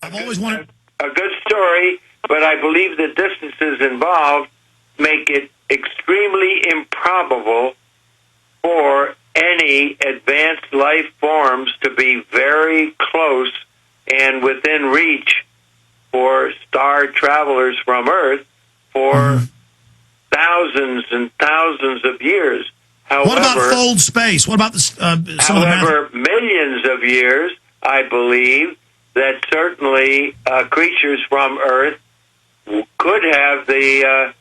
I've always wanted a good story, but I believe the distances involved make it extremely improbable for any advanced life forms to be very close and within reach for star travelers from Earth for thousands and thousands of years. However, what about fold space? What about however, millions of years, I believe that certainly creatures from Earth could have the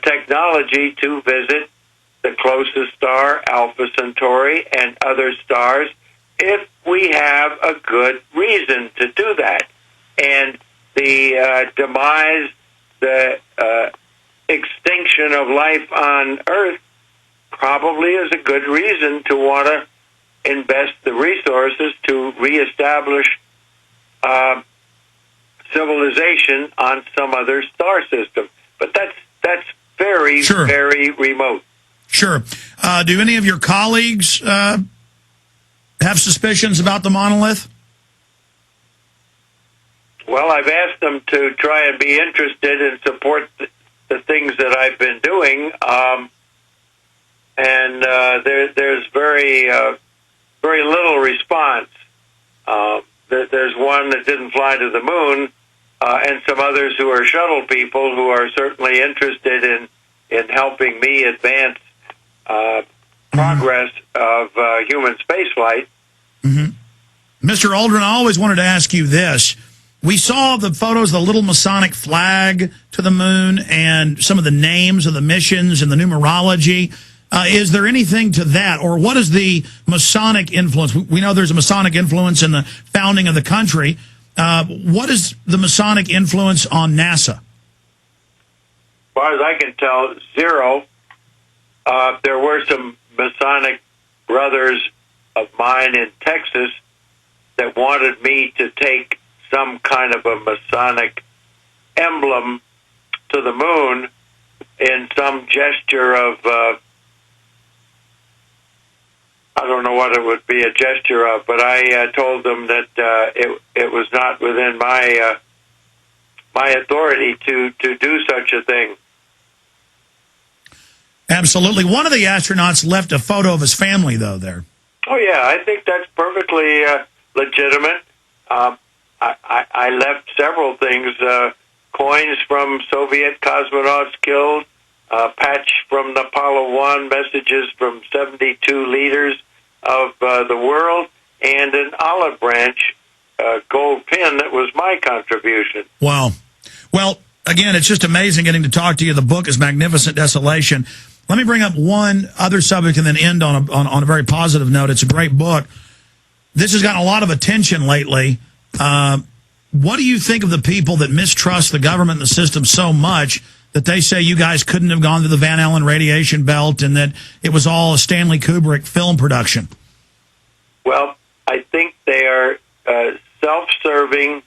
technology to visit the closest star, Alpha Centauri, and other stars, if we have a good reason to do that. And the demise, the extinction of life on Earth probably is a good reason to want to invest the resources to reestablish civilization on some other star system. But that's very, very remote. Sure. Do any of your colleagues have suspicions about the monolith? Well, I've asked them to try and be interested and support the things that I've been doing, and there's very little response. There's one that didn't fly to the moon, and some others who are shuttle people who are certainly interested in helping me advance progress of human spaceflight. Mr. Aldrin, I always wanted to ask you this. We saw the photos of the little Masonic flag to the moon and some of the names of the missions and the numerology. Is there anything to that, or what is the Masonic influence? We know there's a Masonic influence in the founding of the country. What is the Masonic influence on NASA? As far as I can tell, zero. There were some Masonic brothers of mine in Texas that wanted me to take some kind of a Masonic emblem to the moon in some gesture of, I don't know what it would be a gesture of, but I told them that it was not within my authority to do such a thing. Absolutely. One of the astronauts left a photo of his family, though, there. Oh, yeah, I think that's perfectly legitimate. I left several things, coins from Soviet cosmonauts killed, patch from the Apollo 1, messages from 72 leaders of the world, and an olive branch gold pin that was my contribution. Wow. Well, again, it's just amazing getting to talk to you. The book is magnificent, Desolation. Let me bring up one other subject and then end on a very positive note. It's a great book. This has gotten a lot of attention lately. What do you think of the people that mistrust the government and the system so much that they say you guys couldn't have gone to the Van Allen radiation belt and that it was all a Stanley Kubrick film production? Well, I think they are self-serving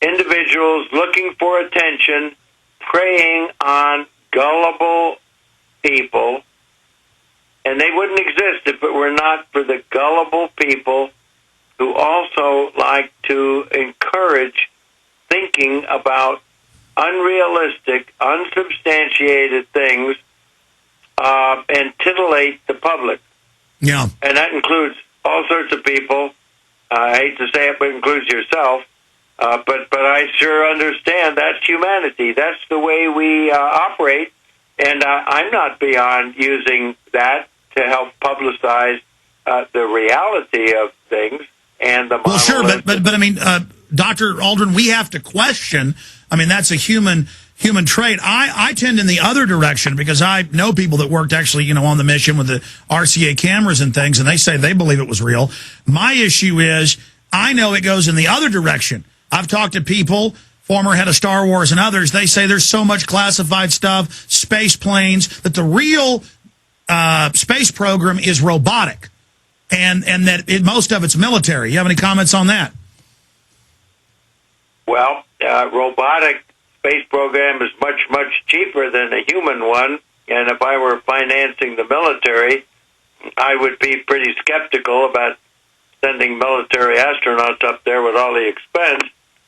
individuals looking for attention, preying on gullible people, and they wouldn't exist if it were not for the gullible people who also like to encourage thinking about unrealistic, unsubstantiated things and titillate the public. Yeah. And that includes all sorts of people. I hate to say it, but it includes yourself. But I sure understand that's humanity. That's the way we operate. And I'm not beyond using that to help publicize the reality of things and the well, sure, but I mean, Dr. Aldrin, we have to question. I mean, that's a human trait. I tend in the other direction because I know people that worked actually, on the mission with the RCA cameras and things, and they say they believe it was real. My issue is I know it goes in the other direction. I've talked to people, former head of Star Wars and others, they say there's so much classified stuff, space planes, that the real space program is robotic, and that most of it's military. You have any comments on that? Well, robotic space program is much, much cheaper than a human one, and if I were financing the military, I would be pretty skeptical about sending military astronauts up there with all the expense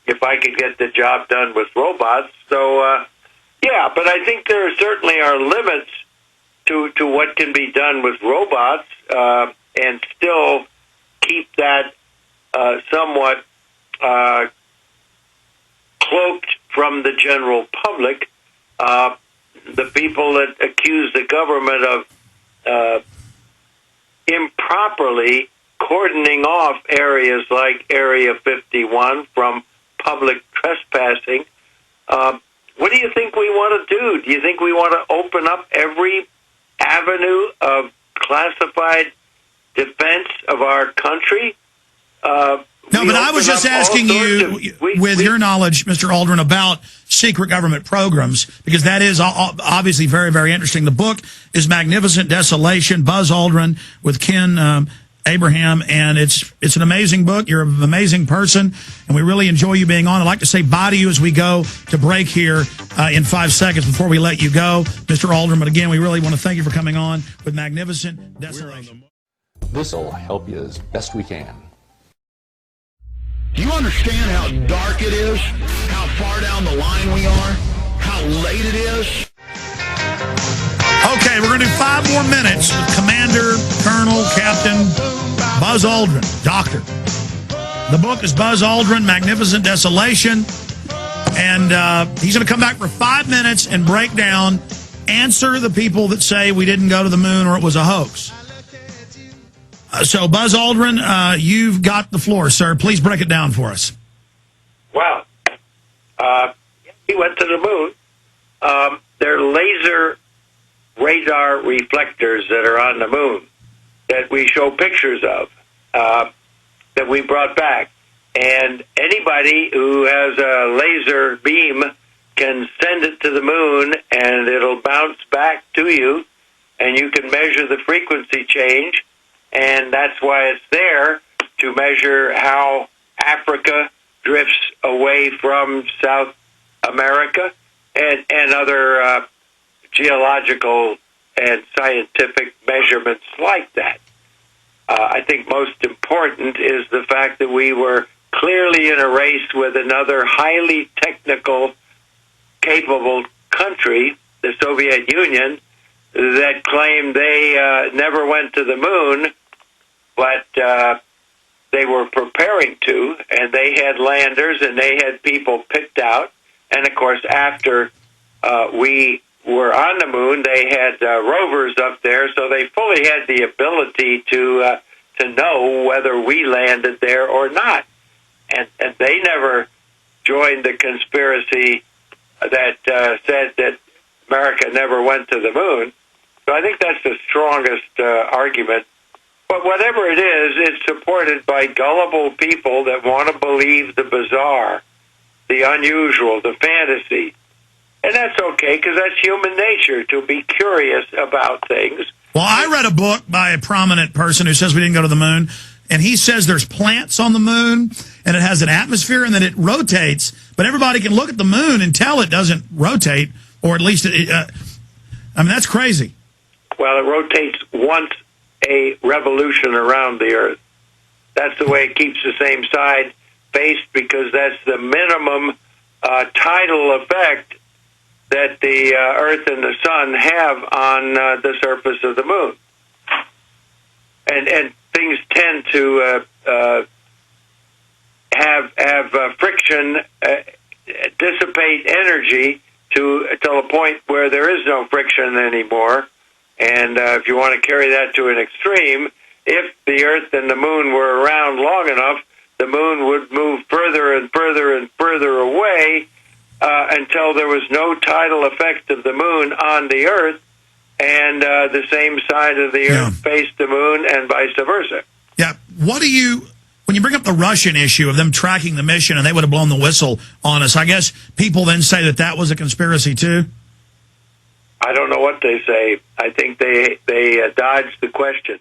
if I could get the job done with robots. So, yeah, but I think there certainly are limits to what can be done with robots and still keep that somewhat cloaked from the general public. The people that accuse the government of improperly cordoning off areas like Area 51 from public trespassing. What do you think we want to do? Do you think we want to open up every avenue of classified defense of our country? No, but I was just asking you, with your knowledge, Mr. Aldrin, about secret government programs, because that is obviously very, very interesting. The book is magnificent, Desolation, Buzz Aldrin with Ken Abraham, and it's an amazing book. You're an amazing person, and we really enjoy you being on. I'd like to say bye to you as we go to break here in 5 seconds before we let you go, Mr. Aldrin. But again, we really want to thank you for coming on with magnificent Desolation. This will help you as best we can. Do you understand how dark it is? How far down the line we are? How late it is? Okay, we're going to do 5 more minutes with Commander, Colonel, Captain Buzz Aldrin, Doctor. The book is Buzz Aldrin, Magnificent Desolation. And he's going to come back for 5 minutes and break down, answer the people that say we didn't go to the moon or it was a hoax. So, Buzz Aldrin, you've got the floor, sir. Please break it down for us. Well, he went to the moon. They're laser radar reflectors that are on the moon that we show pictures of that we brought back. And anybody who has a laser beam can send it to the moon, and it'll bounce back to you, and you can measure the frequency change. And that's why it's there, to measure how Africa drifts away from South America and other geological and scientific measurements like that. I think most important is the fact that we were clearly in a race with another highly technical, capable country, the Soviet Union, that claimed they never went to the moon, but they were preparing to, and they had landers and they had people picked out. And, of course, after we were on the moon, they had rovers up there, so they fully had the ability to know whether we landed there or not. And they never joined the conspiracy that said that America never went to the moon. So I think that's the strongest argument. But whatever it is, it's supported by gullible people that want to believe the bizarre, the unusual, the fantasy. And that's okay, because that's human nature, to be curious about things. Well, I read a book by a prominent person who says we didn't go to the moon, and he says there's plants on the moon, and it has an atmosphere, and that it rotates, but everybody can look at the moon and tell it doesn't rotate, or at least, I mean, that's crazy. Well, it rotates once a revolution around the Earth. That's the way it keeps the same side faced, because that's the minimum tidal effect that the Earth and the Sun have on the surface of the moon. And things tend to have friction, dissipate energy to a point where there is no friction anymore. And if you want to carry that to an extreme, if the Earth and the moon were around long enough, the moon would move further and further and further away until there was no tidal effect of the moon on the Earth, and the same side of the Earth faced the moon, and vice versa. Yeah. What do you, when you bring up the Russian issue of them tracking the mission and they would have blown the whistle on us, I guess people then say that that was a conspiracy too? I don't know what they say. I think they dodged the question.